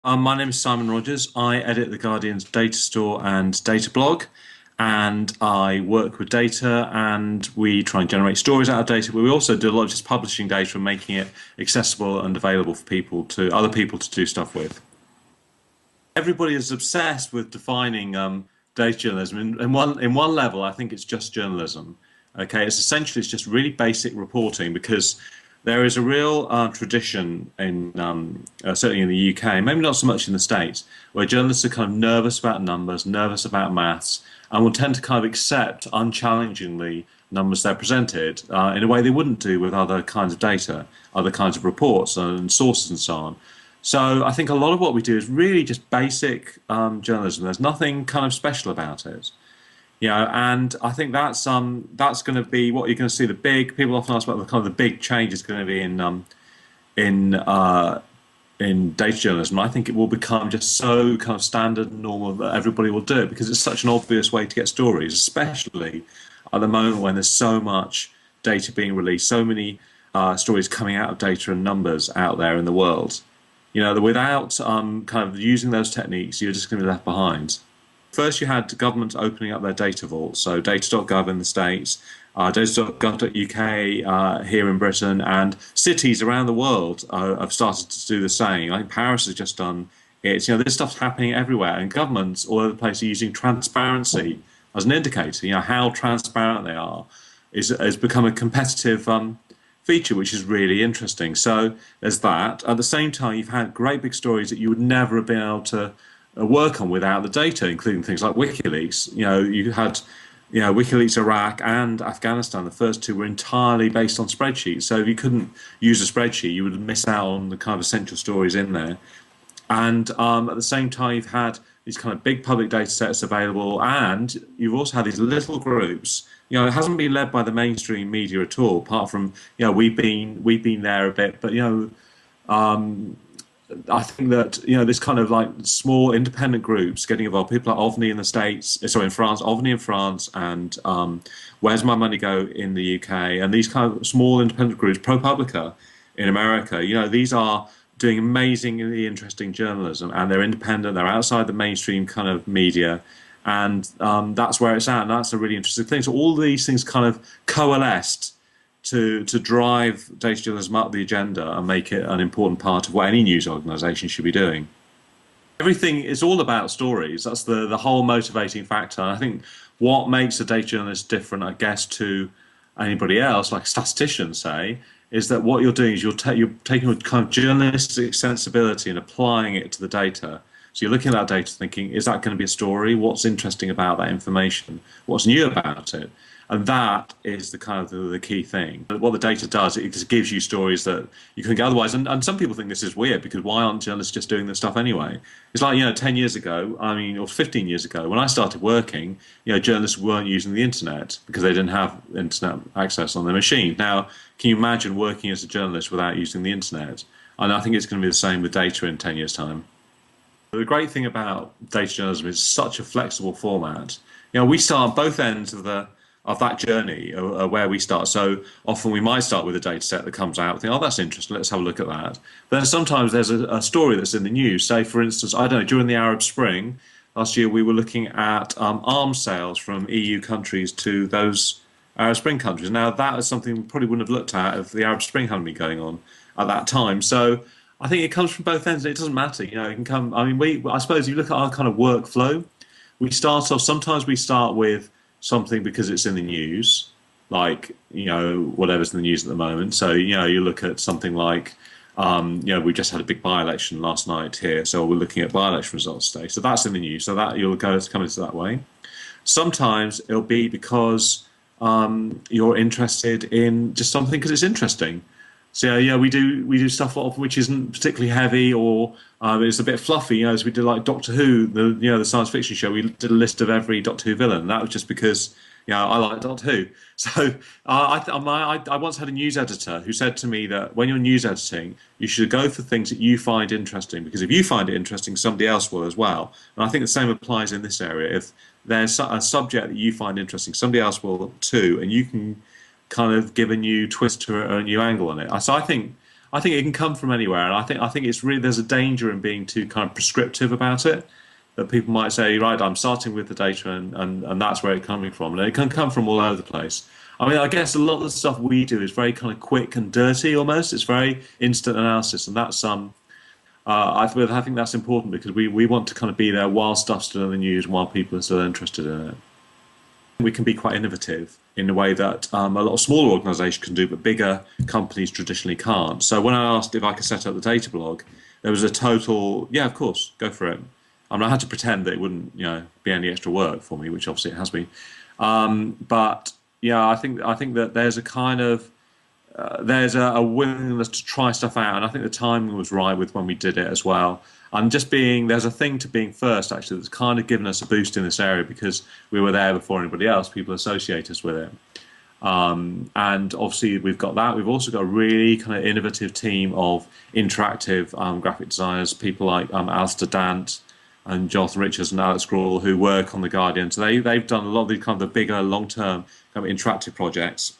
My name is Simon Rogers. I edit the Guardian's data store and data blog, and I work with data and we try and generate stories out of data, but we also do a lot of just publishing data and making it accessible and available for other people to do stuff with. Everybody is obsessed with defining data journalism. In one level, I think it's just journalism. Okay, it's just really basic reporting because there is a real tradition in certainly in the UK, maybe not so much in the States, where journalists are kind of nervous about numbers, nervous about maths, and will tend to kind of accept unchallengingly numbers they're presented in a way they wouldn't do with other kinds of data, other kinds of reports and sources and so on. So I think a lot of what we do is really just basic journalism. There's nothing kind of special about it. And I think that's going to be what you're going to see. The big people often ask about the kind of the big change is going to be in in data journalism. I think it will become just so kind of standard and normal that everybody will do it because it's such an obvious way to get stories, especially at the moment when there's so much data being released, so many stories coming out of data and numbers out there in the world. That without kind of using those techniques, you're just going to be left behind. First, you had governments opening up their data vaults, so data.gov in the States, data.gov.uk here in Britain, and cities around the world have started to do the same. I think Paris has just done it. This stuff's happening everywhere, and governments all over the place are using transparency as an indicator. How transparent they are has become a competitive feature, which is really interesting. So there's that. At the same time, you've had great big stories that you would never have been able to work on without the data, including things like WikiLeaks. You had, WikiLeaks Iraq and Afghanistan. The first two were entirely based on spreadsheets. So if you couldn't use a spreadsheet, you would miss out on the kind of essential stories in there. And at the same time, you've had these kind of big public data sets available, and you've also had these little groups. It hasn't been led by the mainstream media at all, apart from we've been there a bit, but I think that this kind of like small independent groups getting involved. People like OVNI in the States, sorry, in France, OVNI in France, and Where's My Money Go in the UK, and these kind of small independent groups, ProPublica in America. These are doing amazingly interesting journalism, and they're independent. They're outside the mainstream kind of media, and that's where it's at. And that's a really interesting thing. So all these things kind of coalesced to drive data journalism up the agenda and make it an important part of what any news organisation should be doing. Everything is all about stories. That's the whole motivating factor. And I think what makes a data journalist different, I guess, to anybody else, like statisticians say, is that what you're doing is you're taking a kind of journalistic sensibility and applying it to the data. So you're looking at that data thinking, is that going to be a story? What's interesting about that information? What's new about it? And that is the kind of the key thing. What the data does, it just gives you stories that you couldn't get otherwise. And some people think this is weird because why aren't journalists just doing this stuff anyway? It's like, 10 years ago, or 15 years ago, when I started working, journalists weren't using the internet because they didn't have internet access on their machine. Now, can you imagine working as a journalist without using the internet? And I think it's going to be the same with data in 10 years' time. The great thing about data journalism is such a flexible format. We start both ends of that journey where we start. So often we might start with a data set that comes out, think, oh, that's interesting, let's have a look at that. But then sometimes there's a story that's in the news. Say, for instance, I don't know, during the Arab Spring, last year we were looking at arms sales from EU countries to those Arab Spring countries. Now, that is something we probably wouldn't have looked at if the Arab Spring hadn't been going on at that time. So I think it comes from both ends. It doesn't matter, it can come, I suppose you look at our kind of workflow, sometimes we start with something because it's in the news, like whatever's in the news at the moment. So you look at something like we just had a big by-election last night here, so we're looking at by-election results today. So that's in the news. So that you'll come into that way. Sometimes it'll be because you're interested in just something because it's interesting. So we do stuff which isn't particularly heavy or it's a bit fluffy. As we did like Doctor Who, the science fiction show. We did a list of every Doctor Who villain. That was just because I like Doctor Who. So I once had a news editor who said to me that when you're news editing, you should go for things that you find interesting, because if you find it interesting, somebody else will as well. And I think the same applies in this area. If there's a subject that you find interesting, somebody else will too, and you can kind of give a new twist to it or a new angle on it. So I think I think it can come from anywhere, and I think it's really there's a danger in being too kind of prescriptive about it. That people might say, right, I'm starting with the data, and that's where it's coming from, and it can come from all over the place. I mean, I guess a lot of the stuff we do is very kind of quick and dirty almost. It's very instant analysis, and that's I think that's important because we want to kind of be there while stuff's still in the news, while people are still interested in it. We can be quite innovative in a way that a lot of smaller organisations can do, but bigger companies traditionally can't. So when I asked if I could set up the data blog, there was a total, yeah, of course, go for it. I mean, I had to pretend that it wouldn't, be any extra work for me, which obviously it has been. But yeah, I think that there's a kind of there's a willingness to try stuff out, and I think the timing was right with when we did it as well. And just being there's a thing to being first actually that's kind of given us a boost in this area because we were there before anybody else. People associate us with it, and obviously we've got that. We've also got a really kind of innovative team of interactive graphic designers, people like Alistair Dant and Jonathan Richards and Alex Gruel, who work on The Guardian. So they've done a lot of these kind of the bigger, long-term kind of interactive projects.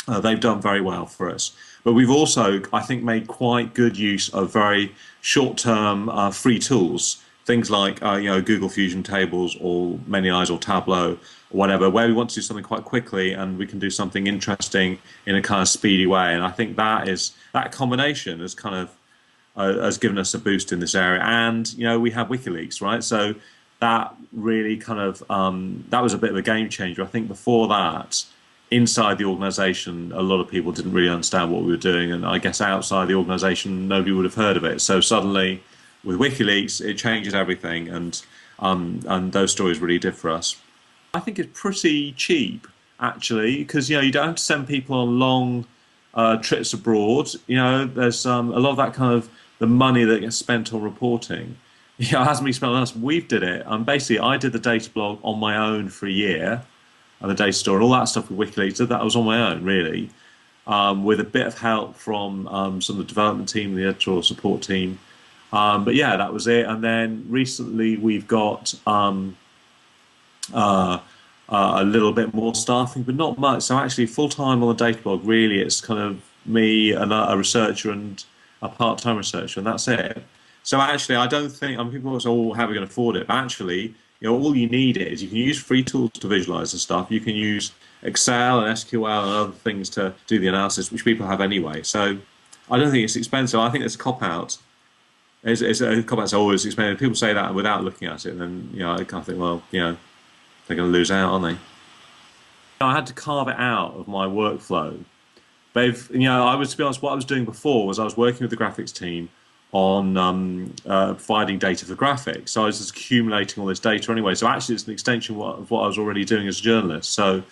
They've done very well for us. But we've also, I think, made quite good use of very short-term free tools, things like Google Fusion Tables or Many Eyes or Tableau or whatever, where we want to do something quite quickly and we can do something interesting in a kind of speedy way. And I think that combination has kind of has given us a boost in this area. And we have WikiLeaks, right? So that really kind of that was a bit of a game changer. I think before that, inside the organisation, a lot of people didn't really understand what we were doing, and I guess outside the organisation, nobody would have heard of it. So suddenly, with WikiLeaks, it changes everything, and those stories really did for us. I think it's pretty cheap actually, because you don't have to send people on long trips abroad. There's a lot of that kind of the money that gets spent on reporting. It hasn't been spent on us. We did it. Basically, I did the data blog on my own for a year, and the data store and all that stuff with WikiLeaks. That was on my own, really, with a bit of help from some of the development team, the editorial support team. But yeah, that was it. And then recently we've got a little bit more staffing, but not much. So actually, full time on the data blog, really, it's kind of me and a researcher and a part-time researcher, and that's it. So actually, I don't think people say, "Oh, how are we going to afford it?" But actually, all you need is you can use free tools to visualize the stuff. You can use Excel and SQL and other things to do the analysis, which people have anyway. So I don't think it's expensive. I think it's a cop-out. It's a cop-out. It's always expensive. People say that without looking at it, and then I kind of think, well, they're going to lose out, aren't they? I had to carve it out of my workflow. But to be honest, what I was doing before was I was working with the graphics team on providing data for graphics. So I was just accumulating all this data anyway. So actually, it's an extension of what I was already doing as a journalist. So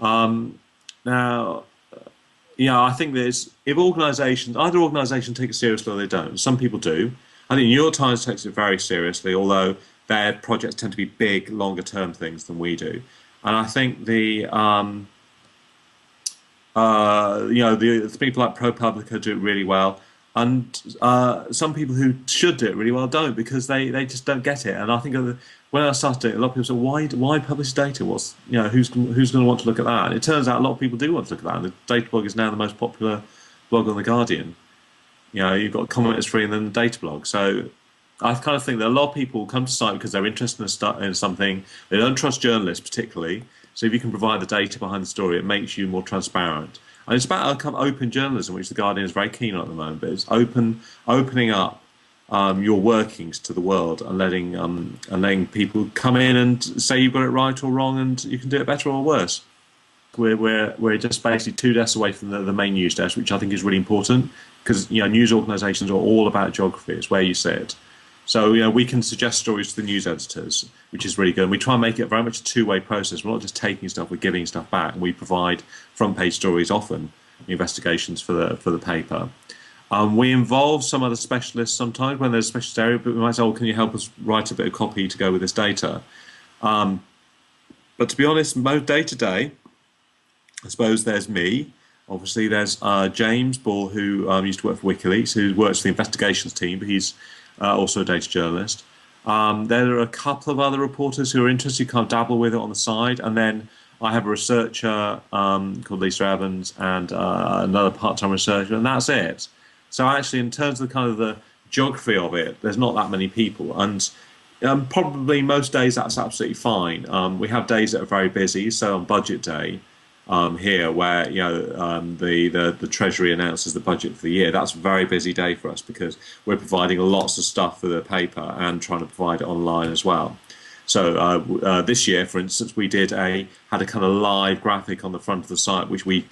now, I think if either organisations take it seriously or they don't. Some people do. I think New York Times takes it very seriously, although their projects tend to be big, longer-term things than we do. And I think the people like ProPublica do it really well. And some people who should do it really well don't, because they just don't get it. And I think when I started doing it, a lot of people say, why publish data? Who's going to want to look at that? And it turns out a lot of people do want to look at that. And the data blog is now the most popular blog on The Guardian. You've got commenters free and then the data blog. So I kind of think that a lot of people come to site because they're interested in something. They don't trust journalists particularly. So if you can provide the data behind the story, it makes you more transparent. And it's about kind of open journalism, which The Guardian is very keen on at the moment. But it's opening up your workings to the world and letting people come in and say you've got it right or wrong, and you can do it better or worse. We're just basically 2 desks away from the main news desk, which I think is really important, because news organisations are all about geography. It's where you sit. So we can suggest stories to the news editors, which is really good. And we try and make it very much a two-way process. We're not just taking stuff; we're giving stuff back. We provide front-page stories, often investigations for the paper. We involve some other specialists sometimes when there's a specialist area, but we might say, "Oh, can you help us write a bit of copy to go with this data?" But to be honest, most day-to-day, I suppose there's me. Obviously, there's James Ball, who used to work for WikiLeaks, who works for the investigations team, but he's also a data journalist. There are a couple of other reporters who are interested, who kind of dabble with it on the side. And then I have a researcher called Lisa Evans and another part-time researcher, and that's it. So actually, in terms of the kind of the geography of it, there's not that many people, and probably most days that's absolutely fine. We have days that are very busy. So on budget day here, where the Treasury announces the budget for the year, that's a very busy day for us because we're providing lots of stuff for the paper and trying to provide it online as well. So this year, for instance, we had a kind of live graphic on the front of the site, which we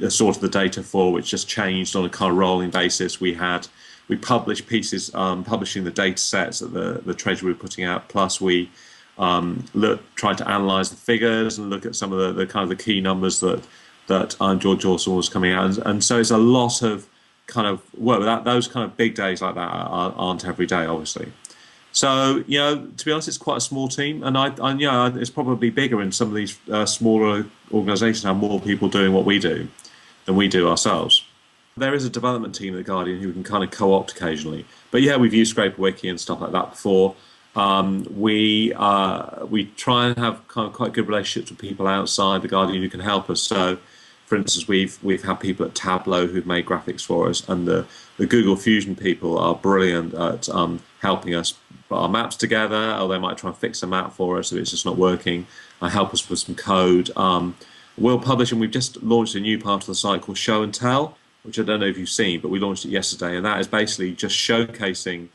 sorted the data for, which just changed on a kind of rolling basis. We published pieces publishing the data sets that the Treasury were putting out, plus we tried to analyse the figures and look at some of the kind of the key numbers that George Orson was coming out, and so it's a lot of kind of work. Those kind of big days like that aren't every day, obviously. So, to be honest, it's quite a small team, and it's probably bigger in some of these smaller organisations, have more people doing what we do than we do ourselves. There is a development team at The Guardian who we can kind of co-opt occasionally, but yeah, we've used Scraper-Wiki and stuff like that before. We try and have kind of quite good relationships with people outside The Guardian who can help us. So, for instance, we've had people at Tableau who've made graphics for us, and the Google Fusion people are brilliant at helping us put our maps together, or they might try and fix a map for us if it's just not working, help us with some code. We'll publish, and we've just launched a new part of the site called Show and Tell, which I don't know if you've seen, but we launched it yesterday, and that is basically just showcasing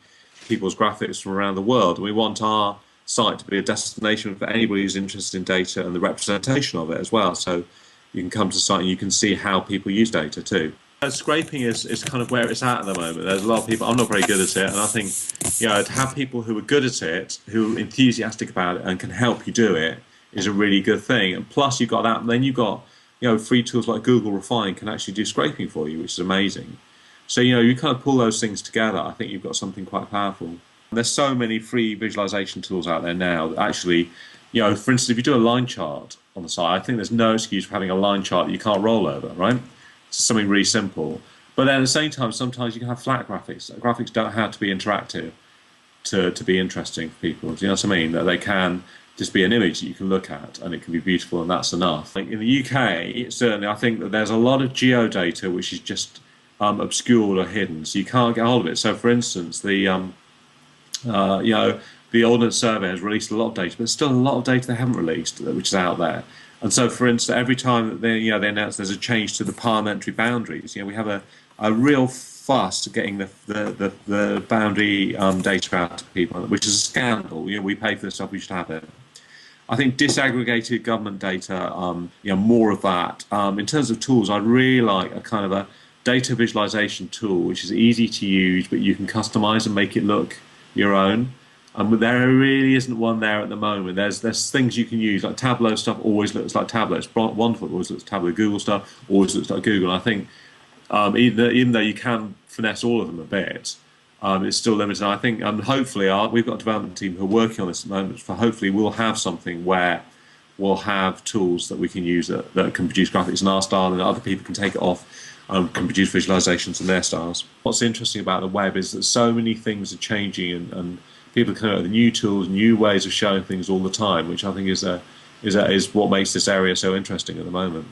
people's graphics from around the world. And we want our site to be a destination for anybody who's interested in data and the representation of it as well. So you can come to the site and you can see how people use data too. Scraping is kind of where it's at the moment. There's a lot of people, I'm not very good at it, and I think to have people who are good at it, who are enthusiastic about it and can help you do it is a really good thing. And plus you've got that, and then you've got free tools like Google Refine can actually do scraping for you, which is amazing. So you kind of pull those things together, I think you've got something quite powerful. There's so many free visualization tools out there now that actually, for instance, if you do a line chart on the site, I think there's no excuse for having a line chart that you can't roll over, right? It's something really simple. But then at the same time, sometimes you can have flat graphics. Graphics don't have to be interactive to be interesting for people. Do you know what I mean? That they can just be an image that you can look at and it can be beautiful, and that's enough. Like in the UK, certainly, I think that there's a lot of geodata which is just obscured or hidden, so you can't get hold of it. So, for instance, the Ordnance Survey has released a lot of data, but there's still a lot of data they haven't released, which is out there. And so, for instance, every time that they announce there's a change to the parliamentary boundaries, we have a real fuss getting the boundary data out to people, which is a scandal. We pay for this stuff, we should have it. I think disaggregated government data, more of that. In terms of tools, I'd really like a kind of a data visualization tool which is easy to use, but you can customize and make it look your own. But there really isn't one there at the moment. There's things you can use, like Tableau stuff always looks like Tableau. It's wonderful, it always looks like Tableau. Google stuff always looks like Google. And I think even though you can finesse all of them a bit, it's still limited. And I think hopefully we've got a development team who are working on this at the moment. So hopefully we'll have something where we'll have tools that we can use that can produce graphics in our style, and other people can take it off, can produce visualizations in their styles. What's interesting about the web is that so many things are changing, and people come up with new tools, new ways of showing things all the time, which I think is what makes this area so interesting at the moment.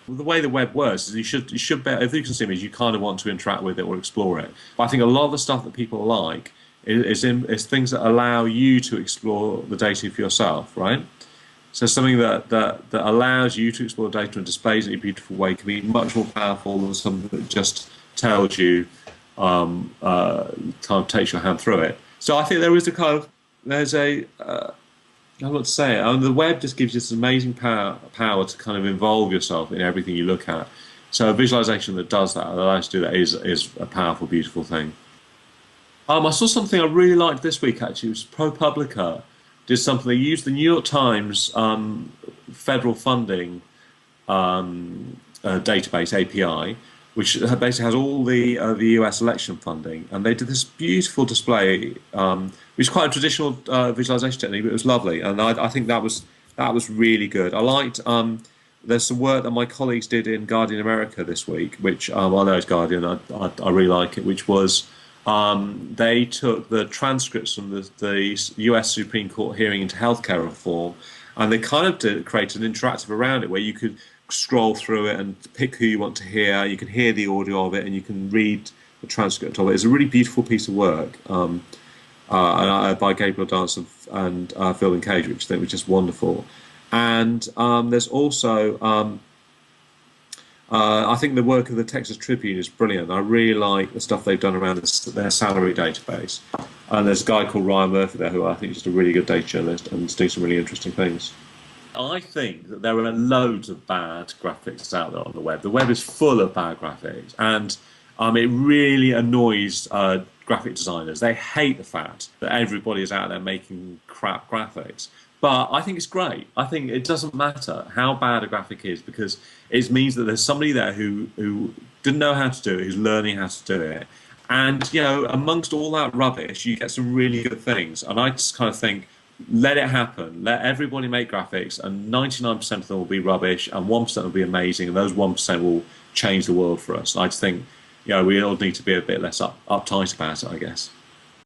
The way the web works is you should be, if you can see images, you kind of want to interact with it or explore it. But I think a lot of the stuff that people like is things that allow you to explore the data for yourself, right? So something that allows you to explore data and displays it in a beautiful way can be much more powerful than something that just tells you, kind of takes your hand through it. So I think I don't know what to say. The web just gives you this amazing power to kind of involve yourself in everything you look at. So a visualization that does that, that allows you to do that, is a powerful, beautiful thing. I saw something I really liked this week, actually. It was ProPublica did something. They used the New York Times federal funding database API, which basically has all the US election funding, and they did this beautiful display, which is quite a traditional visualization technique, but it was lovely, and I think that was really good. I liked. There's some work that my colleagues did in Guardian America this week, which I know it's Guardian. I really like it. Which was they took the transcripts from the US Supreme Court hearing into healthcare reform, and they kind of created an interactive around it where you could scroll through it and pick who you want to hear. You can hear the audio of it, and you can read the transcript of it. It's a really beautiful piece of work by Gabriel Dance and Phil and Cage, which I think was just wonderful. And there's also, I think the work of the Texas Tribune is brilliant. I really like the stuff they've done around their salary database. And there's a guy called Ryan Murphy there who I think is just a really good data journalist and is doing some really interesting things. I think that there are loads of bad graphics out there on the web. The web is full of bad graphics, and it really annoys graphic designers. They hate the fact that everybody is out there making crap graphics. But I think it's great. I think it doesn't matter how bad a graphic is, because it means that there's somebody there who didn't know how to do it, who's learning how to do it. And, you know, amongst all that rubbish, you get some really good things. And I just kind of think, let it happen. Let everybody make graphics, and 99% of them will be rubbish, and 1% will be amazing, and those 1% will change the world for us. I just think, you know, we all need to be a bit less uptight about it, I guess.